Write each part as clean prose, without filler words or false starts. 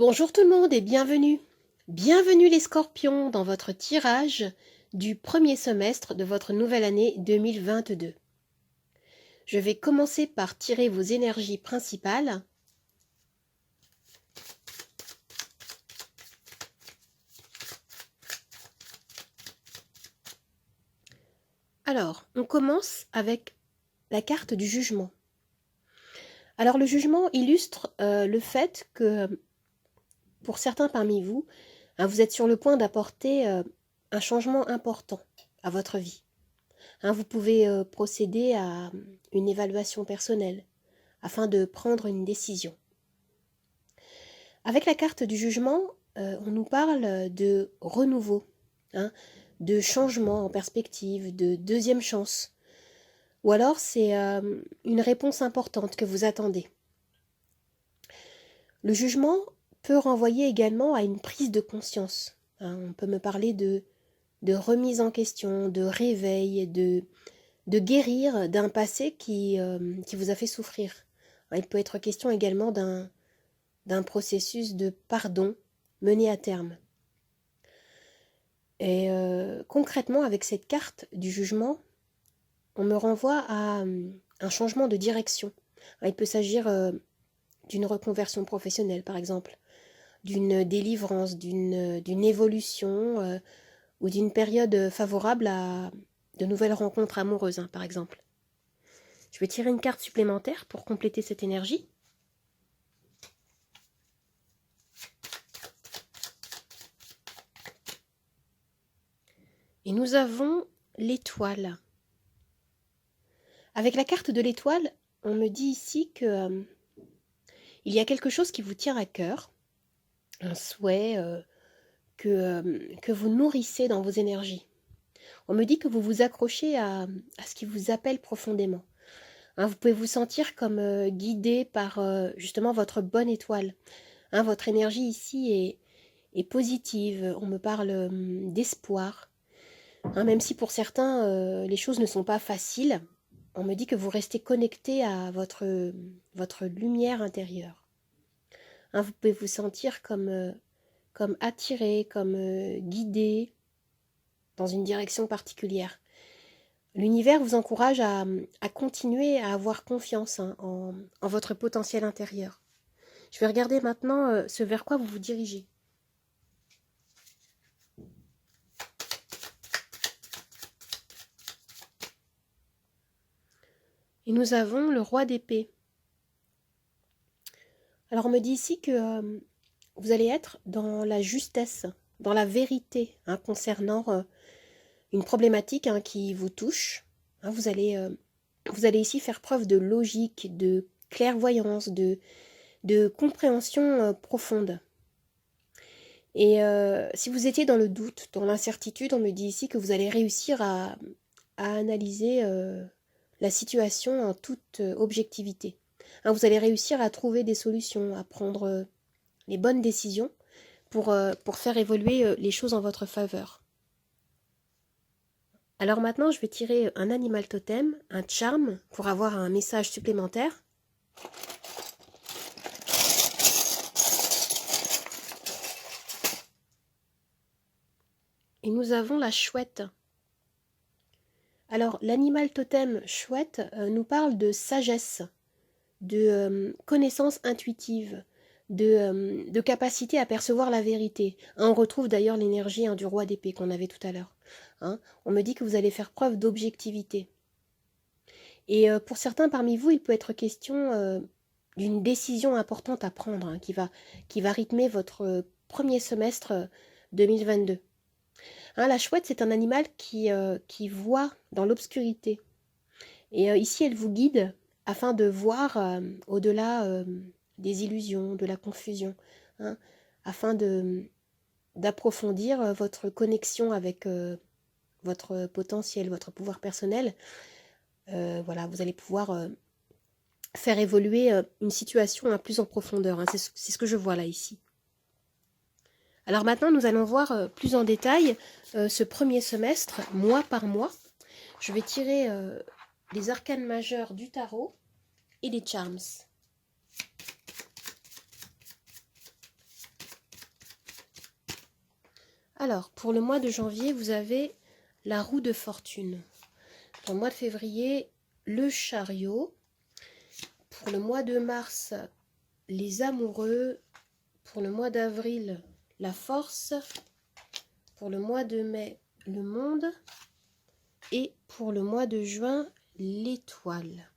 Bonjour tout le monde et bienvenue. Bienvenue les scorpions dans votre tirage du premier semestre de votre nouvelle année 2022. Je vais commencer par tirer vos énergies principales. Alors, on commence avec la carte du jugement. Alors le jugement illustre le fait que pour certains parmi vous, vous êtes sur le point d'apporter un changement important à votre vie. Vous pouvez procéder à une évaluation personnelle afin de prendre une décision. Avec la carte du jugement, on nous parle de renouveau, de changement en perspective, de deuxième chance. Ou alors c'est une réponse importante que vous attendez. Le jugement peut renvoyer également à une prise de conscience. On peut me parler de remise en question, de réveil, de guérir d'un passé qui vous a fait souffrir. Il peut être question également d'un processus de pardon mené à terme. Et concrètement, avec cette carte du jugement, on me renvoie à un changement de direction. Il peut s'agir d'une reconversion professionnelle, par exemple, d'une délivrance, d'une évolution ou d'une période favorable à de nouvelles rencontres amoureuses, par exemple. Je vais tirer une carte supplémentaire pour compléter cette énergie. Et nous avons l'étoile. Avec la carte de l'étoile, on me dit ici que il y a quelque chose qui vous tient à cœur, un souhait que vous nourrissez dans vos énergies. On me dit que vous vous accrochez à ce qui vous appelle profondément. Vous pouvez vous sentir comme guidé par justement votre bonne étoile. Votre énergie ici est positive, on me parle d'espoir. Même si pour certains, les choses ne sont pas faciles, on me dit que vous restez connecté à votre lumière intérieure. Vous pouvez vous sentir comme attiré, comme guidé dans une direction particulière. L'univers vous encourage à continuer à avoir confiance en votre potentiel intérieur. Je vais regarder maintenant ce vers quoi vous vous dirigez. Et nous avons le roi d'épée. Alors on me dit ici que vous allez être dans la justesse, dans la vérité concernant une problématique qui vous touche. Vous allez ici faire preuve de logique, de clairvoyance, de compréhension profonde. Et si vous étiez dans le doute, dans l'incertitude, on me dit ici que vous allez réussir à analyser la situation en toute objectivité. Vous allez réussir à trouver des solutions, à prendre les bonnes décisions pour faire évoluer les choses en votre faveur. Alors maintenant, je vais tirer un animal totem, un charme, pour avoir un message supplémentaire. Et nous avons la chouette. Alors, l'animal totem chouette nous parle de sagesse, de connaissance intuitive, de capacité à percevoir la vérité. On retrouve d'ailleurs l'énergie du roi d'épée qu'on avait tout à l'heure. On me dit que vous allez faire preuve d'objectivité. Et pour certains parmi vous, il peut être question d'une décision importante à prendre qui va rythmer votre premier semestre 2022. La chouette, c'est un animal qui voit dans l'obscurité. Et ici, elle vous guide afin de voir au-delà des illusions, de la confusion, afin d'approfondir votre connexion avec votre potentiel, votre pouvoir personnel. Voilà, vous allez pouvoir faire évoluer une situation plus en profondeur. C'est ce que je vois là, ici. Alors maintenant, nous allons voir plus en détail ce premier semestre, mois par mois. Je vais tirer les arcanes majeures du tarot et les charms. Alors, pour le mois de janvier, vous avez la roue de fortune. Pour le mois de février, le chariot. Pour le mois de mars, les amoureux. Pour le mois d'avril, la force. Pour le mois de mai, le monde. Et pour le mois de juin, l'étoile.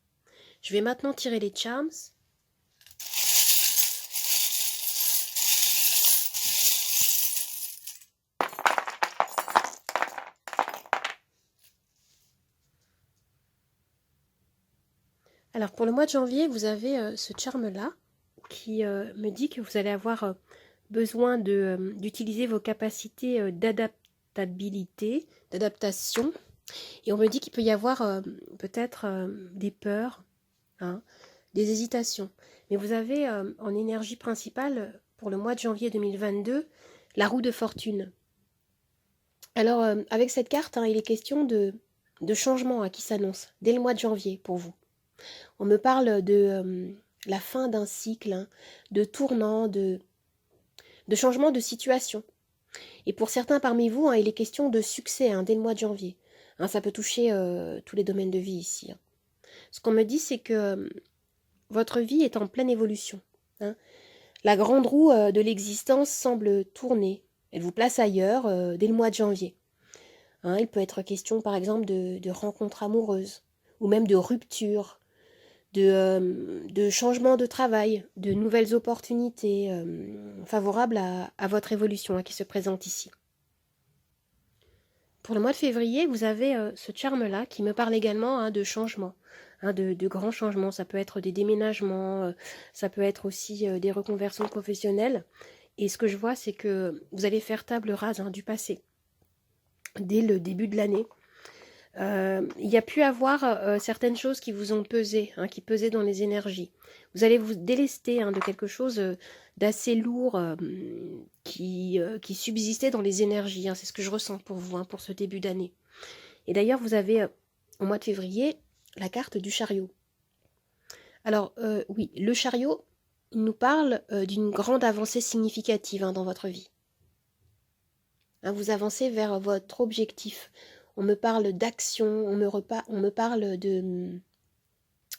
Je vais maintenant tirer les charms. Alors pour le mois de janvier, vous avez ce charme-là qui me dit que vous allez avoir besoin d'utiliser vos capacités d'adaptabilité, d'adaptation. Et on me dit qu'il peut y avoir peut-être des peurs, hein, des hésitations. Mais vous avez en énergie principale, pour le mois de janvier 2022, la roue de fortune. Alors, avec cette carte, hein, il est question de changement qui s'annonce dès le mois de janvier pour vous. On me parle de la fin d'un cycle, hein, de tournant, de changement de situation. Et pour certains parmi vous, hein, il est question de succès dès le mois de janvier. Hein, ça peut toucher tous les domaines de vie ici. Hein. Ce qu'on me dit, c'est que votre vie est en pleine évolution. Hein. La grande roue de l'existence semble tourner. Elle vous place ailleurs dès le mois de janvier. Hein, il peut être question, par exemple, de rencontres amoureuses, ou même de rupture, de changement de travail, de nouvelles opportunités favorables à votre évolution qui se présente ici. Pour le mois de février, vous avez ce charme-là qui me parle également de changement, de grands changements. Ça peut être des déménagements, ça peut être aussi des reconversions professionnelles. Et ce que je vois, c'est que vous allez faire table rase du passé dès le début de l'année. Il y a pu avoir certaines choses qui vous ont pesé, qui pesaient dans les énergies. Vous allez vous délester de quelque chose d'assez lourd qui subsistait dans les énergies. C'est ce que je ressens pour vous, pour ce début d'année. Et d'ailleurs, vous avez au mois de février la carte du chariot. Alors oui, le chariot, il nous parle d'une grande avancée significative dans votre vie. Vous avancez vers votre objectif. On me parle d'action, on me parle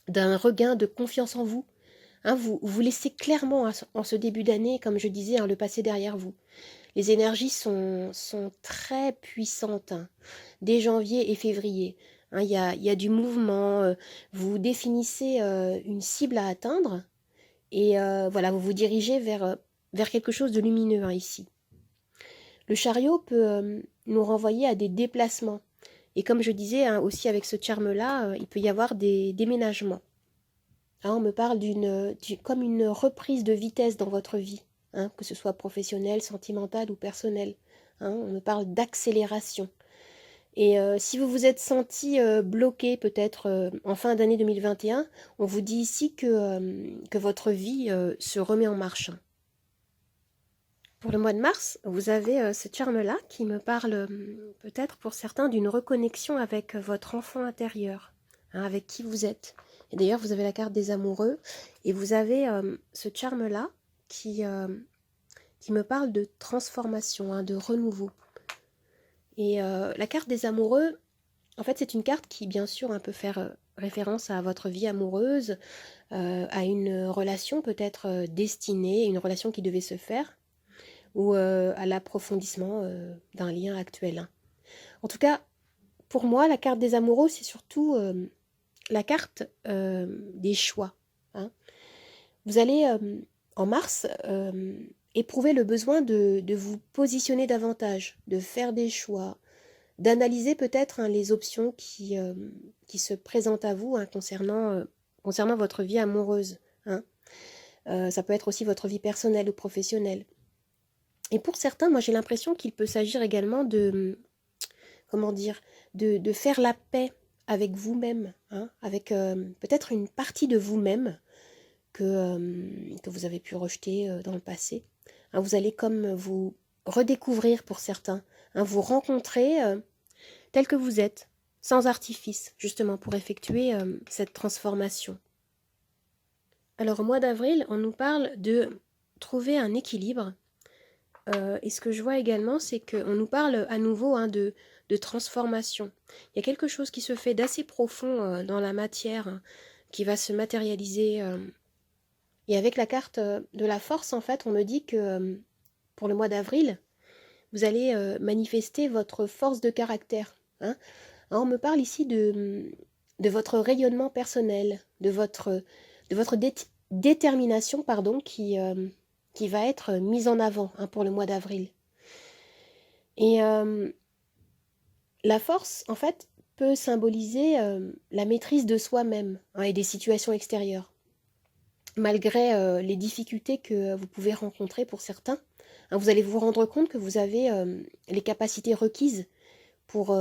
d'un regain de confiance en vous. Vous laissez clairement en ce début d'année, comme je disais, le passé derrière vous. Les énergies sont très puissantes dès janvier et février. Il y a du mouvement, vous définissez une cible à atteindre et voilà, vous vous dirigez vers quelque chose de lumineux ici. Le chariot peut nous renvoyer à des déplacements. Et comme je disais, aussi avec ce charme-là, il peut y avoir des déménagements. On me parle comme une reprise de vitesse dans votre vie, que ce soit professionnelle, sentimentale ou personnelle. On me parle d'accélération. Et si vous vous êtes senti bloqué peut-être en fin d'année 2021, on vous dit ici que votre vie se remet en marche. Pour le mois de mars, vous avez ce charme-là qui me parle peut-être pour certains d'une reconnexion avec votre enfant intérieur, avec qui vous êtes. Et d'ailleurs, vous avez la carte des amoureux et vous avez ce charme-là qui me parle de transformation, de renouveau. Et la carte des amoureux, en fait, c'est une carte qui, bien sûr, peut faire référence à votre vie amoureuse, à une relation peut-être destinée, une relation qui devait se faire, ou à l'approfondissement d'un lien actuel. En tout cas, pour moi, la carte des amoureux, c'est surtout la carte des choix. Vous allez, en mars, éprouver le besoin de vous positionner davantage, de faire des choix, d'analyser peut-être les options qui se présentent à vous concernant votre vie amoureuse. Ça peut être aussi votre vie personnelle ou professionnelle. Et pour certains, moi j'ai l'impression qu'il peut s'agir également de faire la paix avec vous-même, avec peut-être une partie de vous-même que vous avez pu rejeter dans le passé. Vous allez comme vous redécouvrir pour certains, vous rencontrer tel que vous êtes, sans artifice, justement pour effectuer cette transformation. Alors au mois d'avril, on nous parle de trouver un équilibre Et ce que je vois également, c'est qu'on nous parle à nouveau de transformation. Il y a quelque chose qui se fait d'assez profond dans la matière, hein, qui va se matérialiser. Et avec la carte de la force, en fait, on me dit que pour le mois d'avril, vous allez manifester votre force de caractère. Hein. Alors, on me parle ici de votre rayonnement personnel, de votre détermination, pardon, qui va être mise en avant, hein, pour le mois d'avril. Et la force, en fait, peut symboliser la maîtrise de soi-même, hein, et des situations extérieures. Malgré les difficultés que vous pouvez rencontrer pour certains, hein, vous allez vous rendre compte que vous avez les capacités requises pour,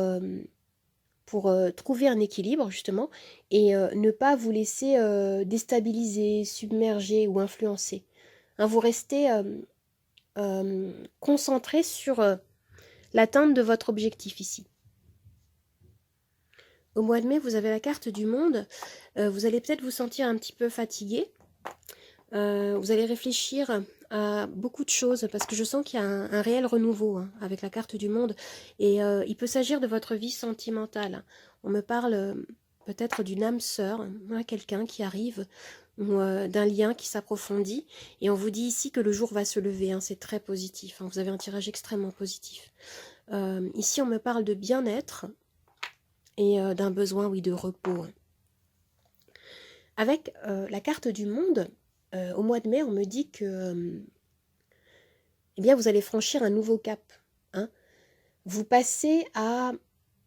trouver un équilibre, justement, et ne pas vous laisser déstabiliser, submerger ou influencer. Hein, vous restez concentré sur l'atteinte de votre objectif ici. Au mois de mai, vous avez la carte du monde. Vous allez peut-être vous sentir un petit peu fatigué. Vous allez réfléchir à beaucoup de choses parce que je sens qu'il y a un réel renouveau, hein, avec la carte du monde. Et il peut s'agir de votre vie sentimentale. On me parle peut-être d'une âme sœur, hein, quelqu'un qui arrive, ou d'un lien qui s'approfondit. Et on vous dit ici que le jour va se lever. Hein, c'est très positif. Hein, vous avez un tirage extrêmement positif. Ici, on me parle de bien-être et d'un besoin, oui, de repos. Hein. Avec la carte du monde, au mois de mai, on me dit que eh bien, vous allez franchir un nouveau cap. Hein. Vous passez à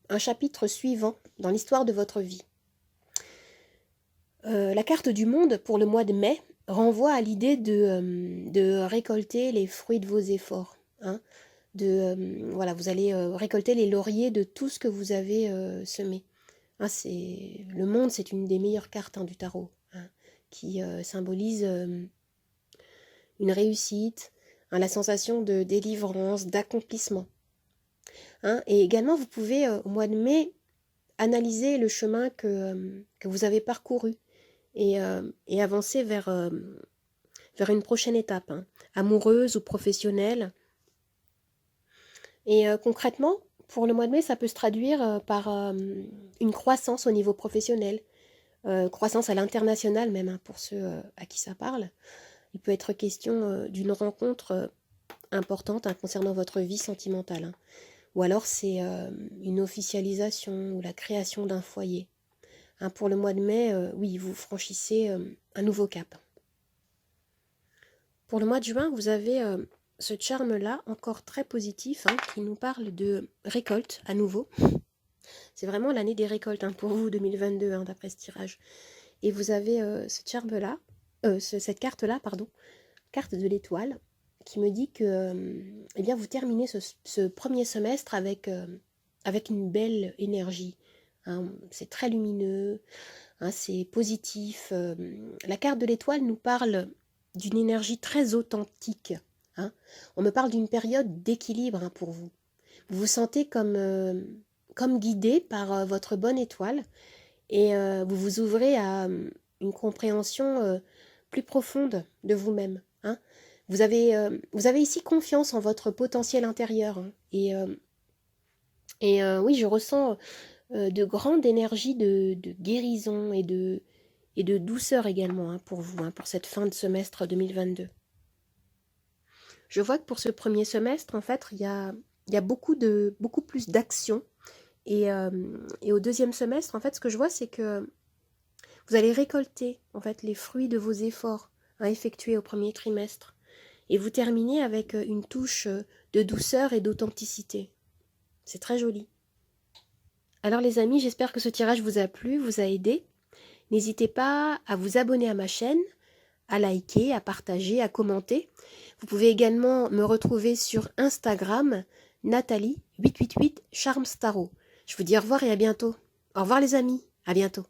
un chapitre suivant dans l'histoire de votre vie. La carte du monde pour le mois de mai renvoie à l'idée de récolter les fruits de vos efforts. Hein. Voilà, vous allez récolter les lauriers de tout ce que vous avez semé. Hein, le monde, c'est une des meilleures cartes, hein, du tarot, hein, qui symbolise une réussite, hein, la sensation de délivrance, d'accomplissement. Hein. Et également, vous pouvez, au mois de mai, analyser le chemin que vous avez parcouru et avancer vers une prochaine étape, hein, amoureuse ou professionnelle. Et concrètement, pour le mois de mai, ça peut se traduire par une croissance au niveau professionnel, croissance à l'international même, hein, pour ceux à qui ça parle. Il peut être question d'une rencontre importante, hein, concernant votre vie sentimentale. Hein. Ou alors c'est une officialisation ou la création d'un foyer. Hein, pour le mois de mai, oui, vous franchissez un nouveau cap. Pour le mois de juin, vous avez ce charme-là, encore très positif, hein, qui nous parle de récolte à nouveau. C'est vraiment l'année des récoltes, hein, pour vous, 2022, hein, d'après ce tirage. Et vous avez ce charme-là, cette carte-là, pardon, carte de l'étoile, qui me dit que eh bien, vous terminez ce premier semestre avec une belle énergie. Hein. C'est très lumineux, hein, c'est positif. La carte de l'étoile nous parle d'une énergie très authentique. Hein. On me parle d'une période d'équilibre, hein, pour vous. Vous vous sentez comme guidé par votre bonne étoile et vous vous ouvrez à une compréhension plus profonde de vous-même. Hein. Vous avez ici confiance en votre potentiel intérieur. Hein. Et oui, je ressens de grandes énergies de guérison et de douceur également, hein, pour vous, hein, pour cette fin de semestre 2022. Je vois que pour ce premier semestre, en fait, il y a beaucoup plus d'action. Et au deuxième semestre, en fait, ce que je vois, c'est que vous allez récolter, en fait, les fruits de vos efforts, hein, effectués au premier trimestre. Et vous terminez avec une touche de douceur et d'authenticité. C'est très joli. Alors les amis, j'espère que ce tirage vous a plu, vous a aidé. N'hésitez pas à vous abonner à ma chaîne, à liker, à partager, à commenter. Vous pouvez également me retrouver sur Instagram, Nathalie888 Charmes Tarot. Je vous dis au revoir et à bientôt. Au revoir les amis, à bientôt.